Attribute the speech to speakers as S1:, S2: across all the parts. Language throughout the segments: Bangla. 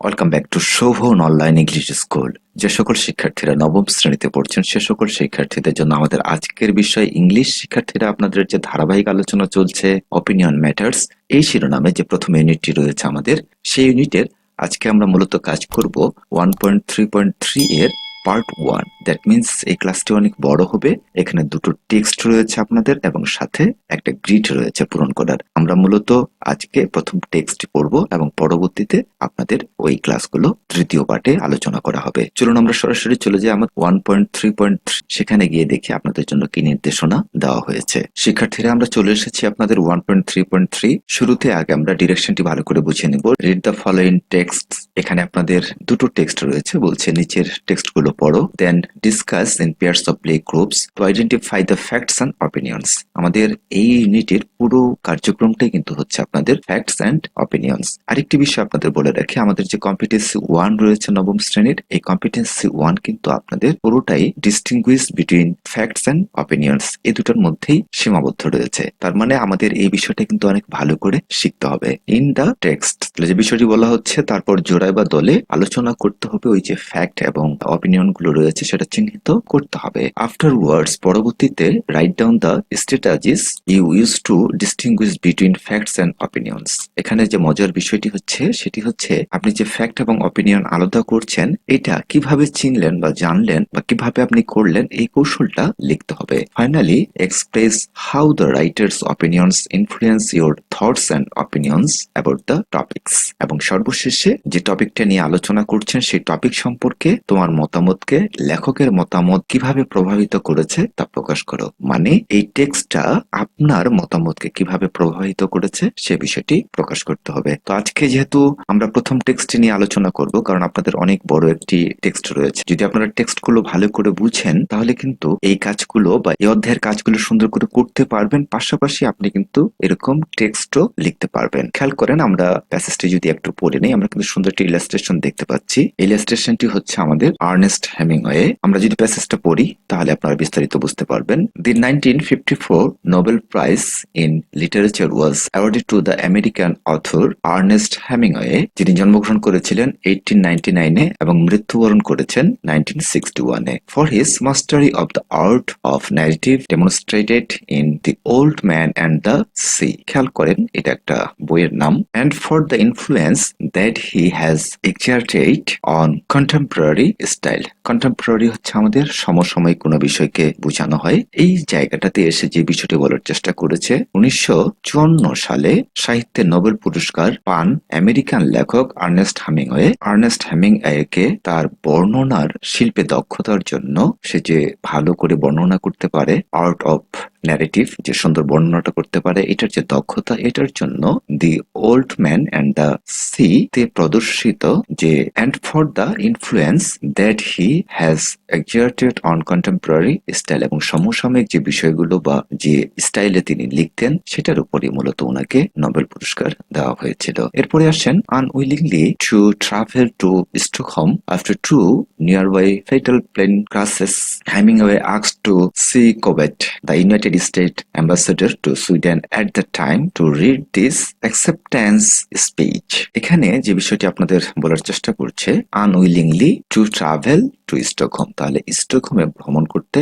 S1: Welcome back to Shovan online English school. যে সকল শিক্ষার্থীরা নবম শ্রেণীতে পড়ছেন সে সকল শিক্ষার্থীদের জন্য আমাদের আজকের বিষয় ইংলিশ শিক্ষার্থীরা আপনাদের যে ধারাবাহিক আলোচনা চলছে অপিনিয়ন ম্যাটার্স, এই শিরোনামে যে প্রথম ইউনিটটি রয়েছে আমাদের, সেই ইউনিটের আজকে আমরা মূলত কাজ করব 1.3.3 এর পার্ট 1। দ্যাট মিনস এই ক্লাসটি অনেক বড় হবে। এখানে দুটো টেক্সট রয়েছে আপনাদের এবং সাথে একটা গ্রিড রয়েছে পূরণ করার। আমরা মূলত আজকে প্রথম টেক্সটটি পড়ব এবং পরবর্তীতে আপনাদের ওই ক্লাসগুলো তৃতীয় পার্টে আলোচনা করা হবে। চলুন আমরা সরাসরি চলে যাই আমার 1.3.3, সেখানে গিয়ে দেখি আপনাদের জন্য কি নির্দেশনা দেওয়া হয়েছে। শিক্ষার্থীরা, আমরা চলে এসেছি আপনাদের 1.3.3। শুরুতে আগে আমরা ডিরেকশনটি ভালো করে বুঝে নেব। Read the following text. এখানে আপনাদের দুটো টেক্সট রয়েছে, বলছে নিচের টেক্সটগুলো পড়ো, then discuss in pairs of play groups to identify the facts and opinions. আমাদের এই ইউনিটের পুরো কার্যক্রমটাই কিন্তু হচ্ছে আপনাদের ফ্যাক্টস অ্যান্ড অপিনিয়ন্স। আরেকটি বিষয় আপনাদের বলে রাখি, আমাদের যে কম্পিটেন্সি 1 রয়েছে নবম শ্রেণীর, এই কম্পিটেন্সি 1 কিন্তু আপনাদের পুরোটাই distinguished between facts and opinions, এই দুটোর মধ্যেই সীমাবদ্ধ রয়েছে। তার মানে আমাদের এই বিষয়টা কিন্তু অনেক ভালো করে শিখতে হবে। ইন দ্য টেক্সট, যে বিষয়টি বলা হচ্ছে তারপর জোড়ায় বা দলে আলোচনা করতে হবে, ওই যে ফ্যাক্ট এবং অপিনিয়ন গুলো রয়েছে সেটা চিহ্নিত করতে হবে। আফটারওয়ার্ডস, পরবর্তীতে write down the strategies you use to distinguish between facts and opinions. এখানে যে মজার বিষয়টি হচ্ছে সেটি হচ্ছে আপনি যে ফ্যাক্ট এবং অপিনিয়ন আলাদা করছেন, এটা কিভাবে চিনলেন বা জানলেন বা কিভাবে আপনি করলেন, এই কৌশলটা লিখতে হবে। Finally express how the writer's opinions influence your thoughts and opinions about the topics. এবং সর্বশেষে যে টপিকটা নিয়ে আলোচনা করছেন সেই টপিক সম্পর্কে তোমার মতামতকে লেখকের মতামত কিভাবে প্রভাবিত করেছে তা প্রকাশ করো। মানে এই টেক্সটটা আপনার মতামতকে কিভাবে প্রভাবিত করেছে সে বিষয়টি প্রকাশ করতে হবে। তো আজকে যেহেতু আমরা প্রথম টেক্সটটি নিয়ে আলোচনা করব, কারণ আপনাদের অনেক বড় একটি টেক্সট রয়েছে, যদি আপনারা টেক্সটগুলো ভালো করে বুঝেন তাহলে কিন্তু এই কাজগুলো বা এই অধ্যায়ের কাজগুলো সুন্দর করে করতে পারবেন। পাশাপাশি আপনি কিন্তু এরকম টেক্সটও লিখতে পারবেন। খেয়াল করেন, আমরা প্যাসেজটি যদি একটু পড়ে নেই, আমরা কিন্তু সুন্দর একটি ইলাস্ট্রেশন দেখতে পাচ্ছি। ইলাস্ট্রেশনটি হচ্ছে আমাদের আর্নেস্ট হেমিংওয়ে। আমরা যদি প্যাসেজটা পড়ি তাহলে আপনারা বিস্তারিত বুঝতে পারবেন। The 1954 Nobel prize in literature was awarded to the American author Ernest Hemingway, যিনি জন্মগ্রহণ করেছিলেন 1899-এ এবং মৃত্যুবরণ করেছেন 1961-এ, for his mastery of the art of narrative demonstrated in the Old Man and the Sea. খেয়াল করেন, এটা একটা বইয়ের নাম। And for the influence that he has exerted on contemporary style. Contemporary হচ্ছে আমাদের সমসাময়িক কোনো বিষয়কে বোঝানো হয়। এই জায়গাটাতে এসে যে বিষয়টি বলার চেষ্টা করেছে, 1954 সালে সাহিত্যে নোবেল পুরস্কার পান আমেরিকান লেখক আর্নেস্ট হেমিংওয়ে। আর্নেস্ট হেমিংওয়েকে তার বর্ণনার শিল্পে দক্ষতার জন্য, সে যে ভালো করে বর্ণনা করতে পারে, আর্ট অফ ন্যারেটিভ, যে সুন্দর বর্ণনাটা করতে পারে, এটার যে দক্ষতা, এটার জন্য দি Old Man and the C তে প্রদর্শিত যে and for the influence that he has exerted on contemporary style, এবং সমসাময়িক যে বিষয়গুলো বা যে স্টাইলে তিনি লিখতেন সেটার উপরে মূলত ওনাকে নোবেল পুরস্কার দেওয়া হয়েছিল। এরপরে আসেন, unwillingly to travel to Stockholm after two nearby fatal plane crashes, Hemingway asked to see Cobbett, the United States ambassador to Sweden at the time, to read this acceptance speech. এখানে যে বিষয়টি আপনাদের বলার চেষ্টা করছে, unwillingly to travel to Stockholm, তাহলে স্টকহোমে ভ্রমণ করতে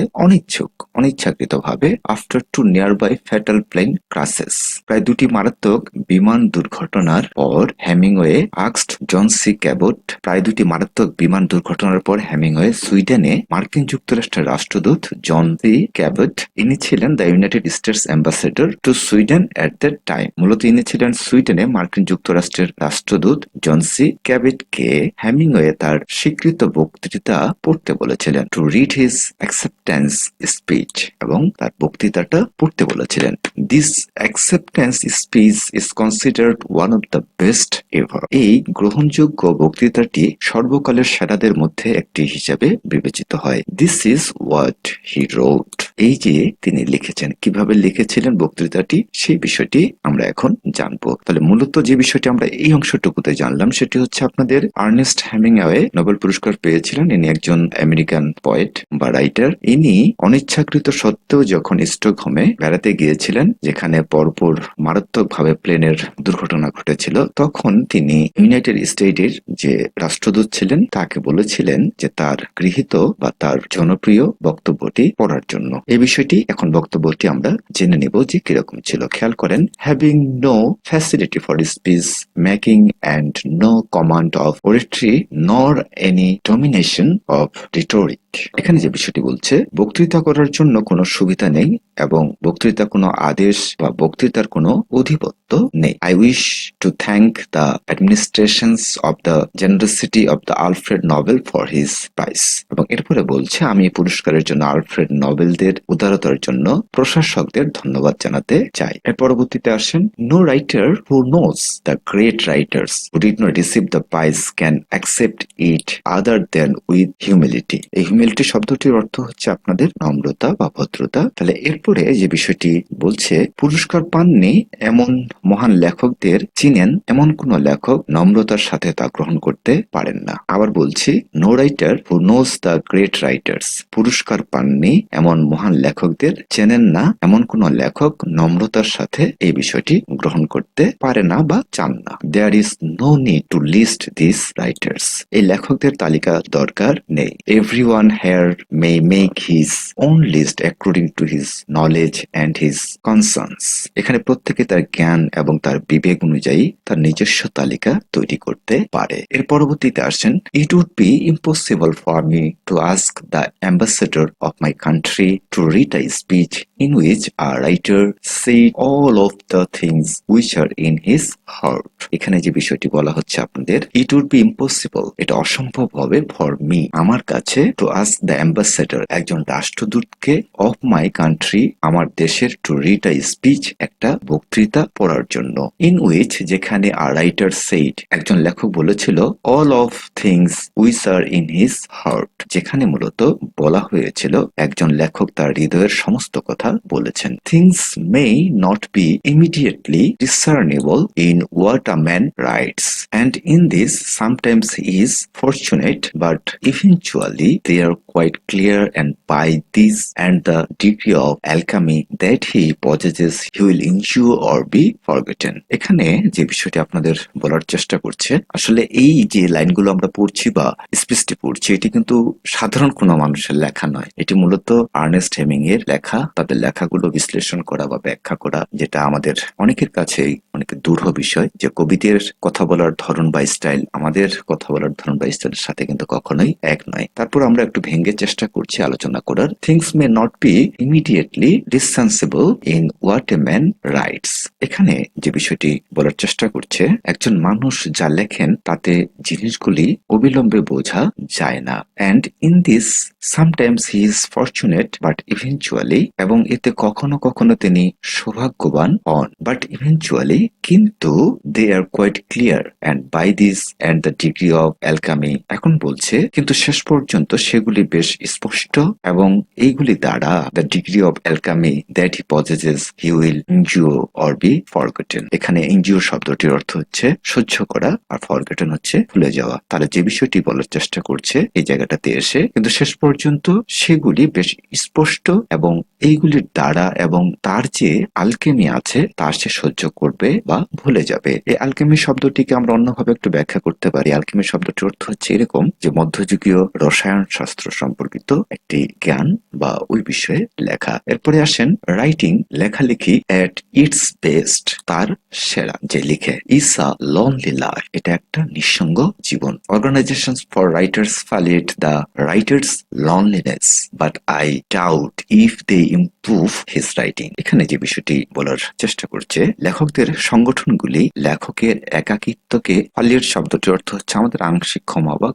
S1: অনিচ্ছাকৃতভাবে, after two nearby fatal plane crashes, প্রায় দুটি মারাত্মক বিমান দুর্ঘটনার পর, হেমিংওয়ে আক্সড জন সি ক্যাবট, প্রায় দুটি মারাত্মক বিমান দুর্ঘটনার পর হেমিংওয়ে সুইডেনে মার্কিন যুক্তরাষ্ট্রের রাষ্ট্রদূত জন সি ক্যাবট, ইনি ছিলেন the United States ambassador to Sweden at that time. মূলত ইনি ছিলেন সুইডেনে মার্কিন যুক্তরাষ্ট্রের রাষ্ট্রদূত জন সি ক্যাবটকে হেমিংওয়ে তার স্বীকৃত বক্তৃতা পড়তে বলেছিলেন, to read his acceptance speech, এবং তার বক্তৃতাটা পড়তে বলেছিলেন। This acceptance speech is considered one of the best ever. এই গ্রহণযোগ্য বক্তৃতাটি সর্বকালের সেরাদের মধ্যে একটি হিসেবে বিবেচিত হয়। দিস ইজ হোয়াট হি রোট, এই যে তিনি লিখেছেন লিখেছেন। কিভাবে লিখেছিলেন বক্তৃতাটি সেই বিষয়টি আমরা এখন জানবো। তাহলে মূলত যে বিষয়টি আমরা এই অংশটুকুতে জানলাম সেটি হচ্ছে আপনাদের আর্নেস্ট হেমিংওয়ে নোবেল পুরস্কার পেয়েছিলেন। ইনি একজন আমেরিকান পোয়েট বা রাইটার। ইনি অনিচ্ছাকৃত সত্ত্বেও যখন স্টকহোমে বেড়াতে গিয়েছিলেন, যেখানে পরপর মারাত্মকভাবে প্লেনের দুর্ঘটনা ঘটেছিল, তখন তিনি ইউনাইটেড স্টেটের যে রাষ্ট্রদূত ছিলেন তাকে বলেছিলেন যে তার গৃহীত বা তার জনপ্রিয় বক্তব্যটি পড়ার জন্য। এই বিষয়টি এখন বক্তব্যটি আমরা জেনে নেব যে কিরকম ছিল। খেয়াল করেন, having no facility for speech making and no command of oratory nor any domination of রিটোরিক। এখানে যে বিষয়টি বলছে, বক্তৃতা করার জন্য কোনো সুবিধা নেই এবং বক্তৃতা কোনো আদেশ বা বক্তৃতার কোনো অধিপত্য নেই। I wish to thank the administrations of the generosity of the Alfred Nobel for his prize. এবং এরপরে বলছে, আমি এই পুরস্কারের জন্য আলফ্রেড নোবেলদের উদারতার জন্য প্রশাসকদের ধন্যবাদ জানাতে চাই। এর পরবর্তীতে আসেন, no writer who knows the great writers who did not receive the prize can accept it other than with humility. এই হিউমিলিটি শব্দটির অর্থ হচ্ছে আপনাদের নম্রতা বা ভদ্রতা। তাহলে এরপরে যে বিষয়টি বলছে, পুরস্কার পাননি এমন মহান লেখকদের চিনেন এমন কোন লেখক নম্রতার সাথে তা গ্রহণ করতে পারেন না। আবার বলছি, no writer who knows the great writers, পুরস্কার পাননি এমন মহান লেখকদের চেনেন না এমন কোন লেখক নম্রতার সাথে এই বিষয়টি গ্রহণ করতে পারে না বা চান না। There is no need to list this writers, এই লেখকদের তালিকা দরকার নেই। Everyone here may make his own list according to his knowledge and his concerns. এখানে প্রত্যেকে তার জ্ঞান এবং তার বিবেক অনুযায়ী তার নিজস্ব তালিকা তৈরি করতে পারে। এর পরবর্তীতে আসেন, it would be impossible for me to ask the ambassador of my country to read a speech in which a writer said all of the things which are in his heart. এখানে যে বিষয়টি বলা হচ্ছে আপনাদের, it would be impossible, এটা অসম্ভব হবে for me, আমার কাছে, to ask the ambassador, একজন রাষ্ট্রদূতকে, of my country, আমার দেশের, to read a speech, একটা বক্তৃতা পড়ার জন্য, in which, যেখানে a writer said, একজন লেখক বলেছিল, all of things which are in his heart, যেখানে মূলত বলা হয়েছিল একজন লেখক তার হৃদয়ের সমস্ত কথা বলেছেন। Things may not be immediately discernible in what a man writes, and in this sometimes he is fortunate, but eventually they are quite clear, and by this and the degree of alchemy that he possesses he will endure or be forgotten. এখানে যে বিষয়টি আপনাদের বলার চেষ্টা করছে, আসলে এই যে লাইনগুলো আমরা পড়ছি বা স্পিচটি পড়ছি, এটি কিন্তু সাধারণ কোনো মানুষের লেখা নয়। এটি মূলত আর্নেস্ট হেমিং এর লেখা। তাদের লেখাগুলো বিশ্লেষণ করা বা ব্যাখ্যা করা, যেটা আমাদের অনেকের কাছেই অনেক দূরহ বিষয়, যে কবিদের কথা বলার ধরন বা স্টাইল আমাদের কথা বলার ধরন বা স্টাইলের সাথে কিন্তু কখনোই এক নয়। তারপর আমরা একটু ভেঙে চেষ্টা করছি আলোচনা করার। Things may not be immediately discernible in what a man writes. এখানে যে বিষয়টি বলার চেষ্টা করছে, একজন মানুষ যা লেখেন তাতে জিনিসগুলি অবিলম্বে বোঝা যায় না। And in this sometimes he is fortunate but eventually, এবং এতে কখনো কখনো তিনি সৌভাগ্যবান হন, বাট ইভেনচুয়ালি, কিন্তু they are quite clear and by this and the degree of alchemy. এখন বলছে, কিন্তু শেষ পর্যন্ত সেগুলি বেশ স্পষ্ট, এবং এইগুলি দ্বারা the degree of alchemy that he possesses he will এনজিও অর বি ফরগটেন। এখানে এনজিও শব্দটির অর্থ হচ্ছে সহ্য করা, আর ফরগটেন হচ্ছে ভুলে যাওয়া। তাহলে যে বিষয়টি বলার চেষ্টা করছে এই জায়গাটাতে এসে, কিন্তু শেষ পর্যন্ত সেগুলি বেশ স্পষ্ট, এবং এইগুলির দ্বারা এবং তার যে আলকেমি আছে তা সে সহ্য করবে বা ভুলে যাবে। এই আলকেমি শব্দটিকে আমরা অন্যভাবে একটু ব্যাখ্যা করতে পারি। আলকেমি শব্দটির অর্থ হচ্ছে এরকম, যে মধ্যযুগীয় রসায়ন শাস্ত্র সম্পর্কিত একটি জ্ঞান বা ওই বিষয়ে লেখা। এরপরে আসেন, রাইটিং, লেখালেখি এট ইটস বেস্ট, তার সেরা, যে লিখে, ইজ আ লনলি লাইফ, এটা একটা নিঃসঙ্গ জীবন। Organization for writers palliate the writer's loneliness, but I doubt if they improve his writing. এখানে যে বিষয়টি বলার চেষ্টা করছে, লেখকদের সংগঠনগুলি লেখকের একাকিত্বকে, palliate শব্দটির অর্থ হচ্ছে আমাদের আংশিক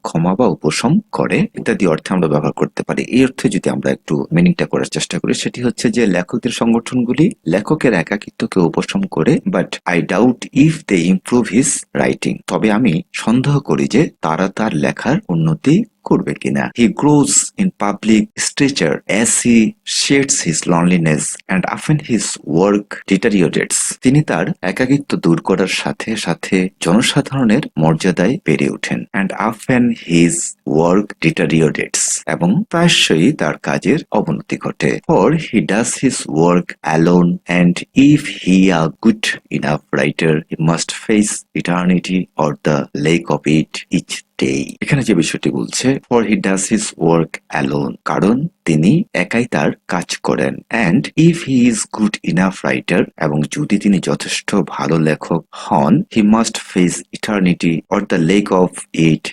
S1: ক্ষমা বা উপশম করে, ইত্যাদি অর্থে আমরা ব্যবহার করতে পারি। এই অর্থে যদি আমরা একটু মিনিংটা করার চেষ্টা করি, সেটি হচ্ছে যে লেখকদের সংগঠনগুলি লেখকের একাকিত্বকে উপশম করে, but I doubt if they improve his writing, তবে আমি সন্দেহ করি যে তারা তার লেখার উন্নতি করবে কিনা। He grows in public stature as he sheds his loneliness and often his work deteriorates. তিনি তার একাকিত্ব দূর করার সাথে সাথে জনসাধারণের মর্যাদায় বেড়ে ওঠেন and often his work deteriorates এবং প্রায়শই তার কাজের অবনতি ঘটে for he does his work alone and if he a good enough writer he must face eternity or the lake of it each day. এখানে যে বিষয়টি বলছে for he does his work alone কারণ তিনি একাই তার কাজ করেন and if he is good enough writer এবং যদি তিনি যথেষ্ট ভালো লেখক হন he must face eternity or the lake of it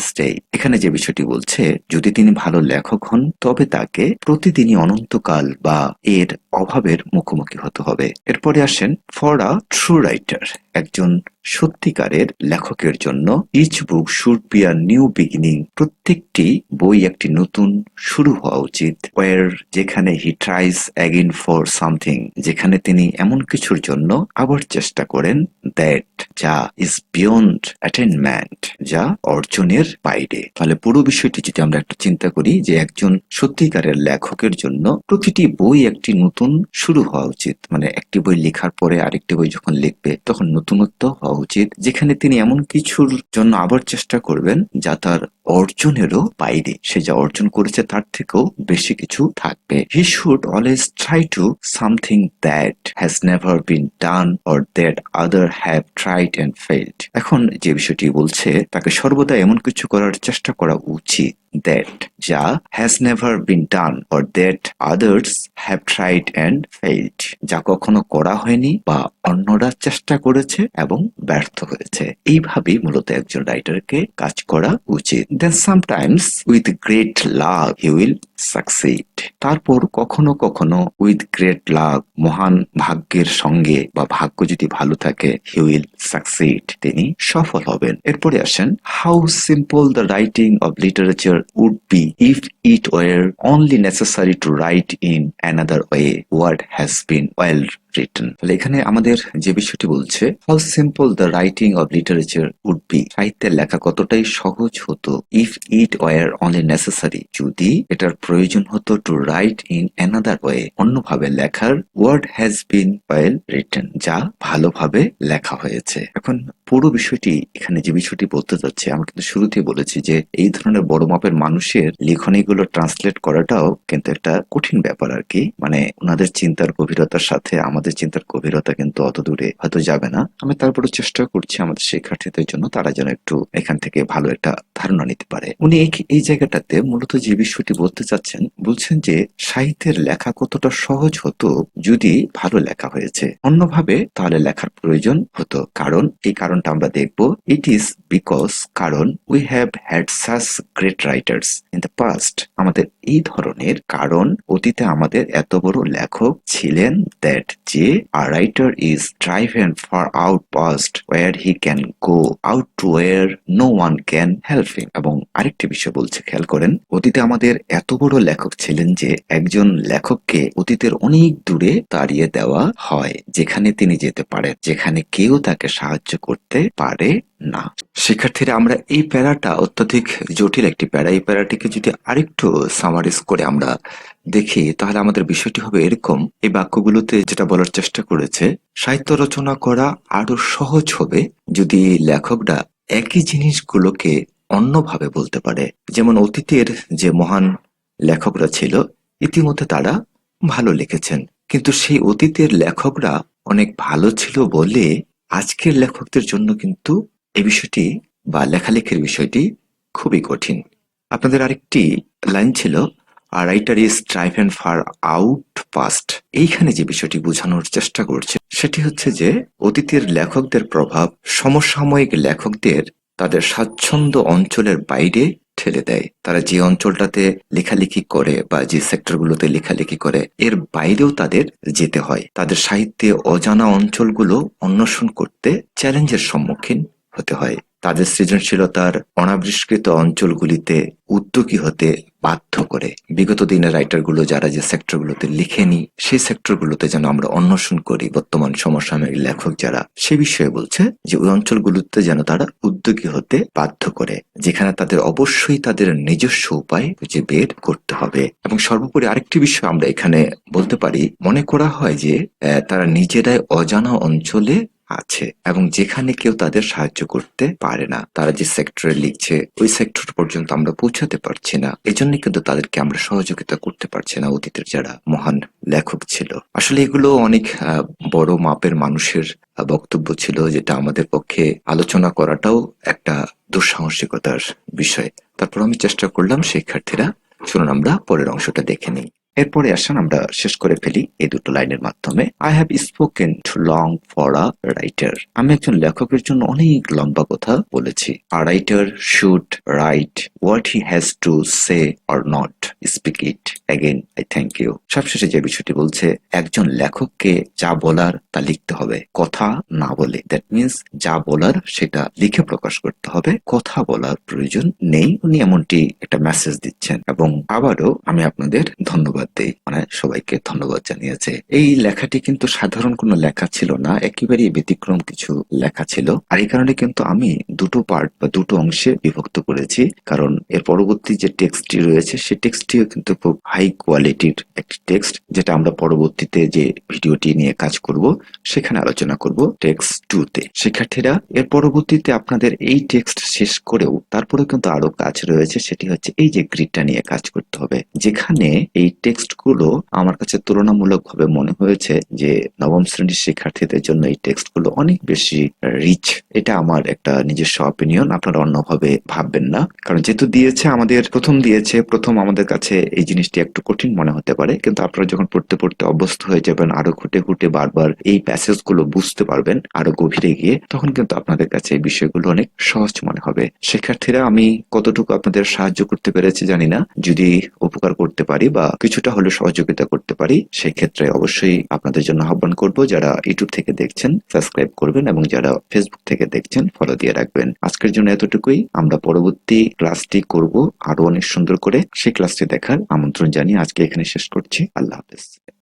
S1: stay. এখানে যে বিষয়টি বলছে যদি তিনি ভালো লেখক হন তবে তাকে প্রতিদিনই অনন্তকাল বা এর অভাবের মুখোমুখি হতে হবে। এরপরে আসেন ফর আ ট্রু রাইটার একজন সত্যিকারের লেখকের জন্য each book should be a new beginning প্রত্যেকটি বই একটি নতুন শুরু হওয়া উচিত ওয়ার যেখানে he tries again for something যেখানে তিনি এমন কিছুর জন্য আবার চেষ্টা করেন দ্যাট যা ইজ বিয়ন্ড অ্যাটেনমেন্ট যা অর্জনের বাইরে। তাহলে পুরো বিষয়টি যদি আমরা একটু চিন্তা করি যে একজন সত্যিকারের লেখকের জন্য প্রতিটি বই একটি নতুন শুরু হওয়া উচিত মানে একটি বই লেখার পরে আরেকটি বই যখন লিখবে তখন নতুনত্ব হওয়া উচিত যেখানে তিনি এমন কিছুর জন্য আবার চেষ্টা করবেন যা তার অর্জনেরও বাইরে সে যা অর্জন করেছে তার থেকেও বেশি কিছু থাকবে। He should always try to something that has never been done or that other have tried and failed. এখন যে বিষয়টি বলছে তাকে সর্বদা এমন কিছু করার চেষ্টা করা উচিত that যা has never been done or that others have tried and failed যা কখনো করা হয়নি বা অন্যরা চেষ্টা করেছে এবং ব্যর্থ হয়েছে। এইভাবেই মূলত একজন রাইটারকে কাজ করা উচিত। then sometimes with great luck he will succeed তারপর কখনো কখনো with great luck মহান ভাগ্যের সঙ্গে বা ভাগ্য যদি ভালো থাকে he will succeed তিনি সফল হবেন। এরপরে আসেন how simple the writing of literature would be if it were only necessary to write in another way what has been well written। তাহলে এখানে আমাদের যে বিষয়টি বলছে how simple the writing of literature would be সাহিত্যের লেখা কতটাই সহজ হতো if it were only necessary যদি এটার প্রয়োজন হতো to write in another way অন্যভাবে লেখার what has been well written যা ভালোভাবে লেখা হয়েছে। এখন পুরো বিষয়টি এখানে যে বিষয়টি বলতে যাচ্ছে আমরা কিন্তু শুরুতেই বলেছি যে এই ধরনের বড় মাপের মানুষের লেখনীগুলো ট্রান্সলেট করাটাও কিন্তু একটা কঠিন ব্যাপার আর কি মানে ওনাদের চিন্তার গভীরতার সাথে আমাদের চিন্তার গভীরতা কিন্তু অত দূরে হয়তো যাবে না। আমি তারপরে চেষ্টা করছি আমাদের শিক্ষার্থীদের জন্য তারা যেন একটু এখান থেকে ভালো একটা ধারণা নিতে পারে। উনি এই জায়গাটাতে মূলত যে বিষয়টি বলতে চাচ্ছেন বলছেন যে সাহিত্যের লেখা কতটা সহজ হতো যদি ভালো লেখা হয়েছে অন্যভাবে তাহলে লেখার প্রয়োজন হতো কারণ এই কারণটা আমরা দেখব ইট ইজ বিকজ কারণ we have had such great writers in the past আমাদের এই ধরনের কারণ অতীতে আমাদের এত বড় লেখক ছিলেন দ্যাট যে a writer is driven far out past where he can go out to where no one can help him এবং আরেকটি বিষয় বলছে খেয়াল করেন অতীতে আমাদের এত বড় লেখক ছিলেন যে একজন লেখককে অতীতের অনেক দূরে তাড়িয়ে দেওয়া হয় যেখানে তিনি যেতে পারেন যেখানে কেউ তাকে সাহায্য করতে পারে না। শিক্ষার্থীরা আমরা এই প্যারাটা অত্যধিক জটিল একটি প্যারা এই প্যারাটিকে যদি আরেকটু সামারাইজ করে আমরা দেখি তাহলে আমাদের বিষয়টি হবে এরকম এই বাক্যগুলোতে যেটা বলার চেষ্টা করেছে সাহিত্য রচনা করা আরো সহজ হবে যদি লেখকরা একই জিনিসগুলোকে অন্যভাবে বলতে পারে যেমন অতীতের যে মহান লেখকরা ছিল ইতিমধ্যে তারা ভালো লিখেছেন কিন্তু সেই অতীতের লেখকরা অনেক ভালো ছিল বলে আজকের লেখকদের জন্য কিন্তু এই বিষয়টি বা লেখালেখির বিষয়টি খুবই কঠিন। আপনাদের আরেকটি লাইন ছিল আর writer is driven far out past এইখানে যে বিষয়টি বোঝানোর চেষ্টা করছে সেটি হচ্ছে যে অতীতের লেখকদের প্রভাব সমসাময়িক লেখকদের তাদের স্বাচ্ছন্দ্য অঞ্চলের বাইরে ঠেলে দেয় তারা যে অঞ্চলটাতে লেখালেখি করে বা যে সেক্টরগুলোতে লেখালেখি করে এর বাইরেও তাদের যেতে হয় তাদের সাহিত্যে অজানা অঞ্চলগুলো অন্বেষণ করতে চ্যালেঞ্জের সম্মুখীন হতে হয় তাদের সৃজনশীলতার অনাবিষ্কৃত অঞ্চলগুলিতে উদ্যোগী হতে বাধ্য করে। বিগত দিনের রাইটারগুলো যারা যে সেক্টরগুলোতে লিখেনি সেই সেক্টরগুলোতে যেন আমরা অন্বেষণ করি। বর্তমান সমসাময়িক লেখক যারা সে বিষয়ে বলছে যে ওই অঞ্চলগুলোতে যেন তারা উদ্যোগী হতে বাধ্য করে, যেখানে তাদের অবশ্যই তাদের নিজস্ব উপায় খুঁজে বের করতে হবে। এবং সর্বোপরি আরেকটি বিষয় আমরা এখানে বলতে পারি, মনে করা হয় যে তারা নিজেরাই অজানা অঞ্চলে আছে এবং যেখানে কেউ তাদের সাহায্য করতে পারে না। তারা যে সেক্টরে লিখছে ওই সেক্টর পর্যন্ত আমরা পৌঁছাতে পারছি না, এজন্য কিন্তু তাদেরকে আমরা সহযোগিতা করতে পারছি না অতীতের যারা মহান লেখক ছিল। আসলে এগুলো অনেক বড় মাপের মানুষের বক্তব্য ছিল, যেটা আমাদের পক্ষে আলোচনা করাটাও একটা দুঃসাহসিকতার বিষয়। তারপর আমি চেষ্টা করলাম শিক্ষার্থীরা শুনুন, আমরা পরের অংশটা দেখে নিই। এরপরে আসেন আমরা শেষ করে ফেলি এই দুটো লাইনের মাধ্যমে। I have spoken too long for a writer. আমি একজন লেখকের জন্য অনেক লম্বা কথা বলেছি। A writer should write what he has to say or not speak it again. I thank you. সবশেষে যে বিষয়টি বলছে, একজন লেখককে যা বলার তা লিখতে হবে, কথা না বলে। দ্যাট মিনস যা বলার সেটা লিখে প্রকাশ করতে হবে, কথা বলার প্রয়োজন নেই। উনি এমনটি একটা মেসেজ দিচ্ছেন। এবং আবারও আমি আপনাদের ধন্যবাদ দেই, মানে সবাইকে ধন্যবাদ জানিয়েছে। এই লেখাটি কিন্তু সাধারণ কোনো লেখা ছিল না, একেবারেই ব্যতিক্রম কিছু লেখা ছিল। আর এই কারণে কিন্তু আমি দুটো পার্ট বা দুটো অংশে বিভক্ত করেছি, কারণ এর পরবর্তী যে টেক্সটটি রয়েছে সেই টেক্সটটিও কিন্তু খুব হাই কোয়ালিটির একটি টেক্সট, যেটা আমরা পরবর্তীতে যে ভিডিওটি নিয়ে কাজ করব সেখানে আলোচনা করব টেক্সট 2 তে। শিক্ষার্থীরা, এর পরবর্তীতে আপনাদের এই টেক্সট শেষ করেও তারপরেও কিন্তু আরো কাজ রয়েছে, সেটি হচ্ছে এই যে গ্রিডটা নিয়ে কাজ করতে হবে, যেখানে এই টেক্সটগুলো আমার কাছে তুলনামূলকভাবে মনে হয়েছে যে নবম শ্রেণীর শিক্ষার্থীদের জন্য এই টেক্সটগুলো অনেক বেশি রিচ। এটা আমার একটা নিজস্ব অপিনিয়ন, আপনারা অন্যভাবে ভাববেন না। কারণ যেহেতু প্রথম আমাদের কাছে এই জিনিসটি একটু কঠিন মনে হতে পারে, কিন্তু আপনারা যখন পড়তে পড়তে অভ্যস্ত হয়ে যাবেন, আরো খুঁটে খুঁটে বারবার এই প্যাসেজগুলো বুঝতে পারবেন আরো গভীরে গিয়ে, তখন কিন্তু আপনাদের কাছে এই বিষয়গুলো অনেক সহজ মনে হবে। শিক্ষার্থীরা, আমি কতটুকু আপনাদের সাহায্য করতে পেরেছি জানি না। যদি উপকার করতে পারি বা কিছুটা হলে সহযোগিতা করতে পারি, সেই ক্ষেত্রে অবশ্যই আপনাদের জন্য আহ্বান করব, যারা ইউটিউব থেকে দেখছেন সাবস্ক্রাইব করবেন এবং যারা ফেসবুক থেকে দেখছেন ফলো দিয়ে রাখবেন। আজকের জন্য এতটুকুই। আমরা পরবর্তী ক্লাসটি করব আরো অনেক সুন্দর করে। সেই ক্লাসটি দেখার আমন্ত্রণ জানিয়ে আজকে এখানে শেষ করছি। আল্লাহ হাফেজ।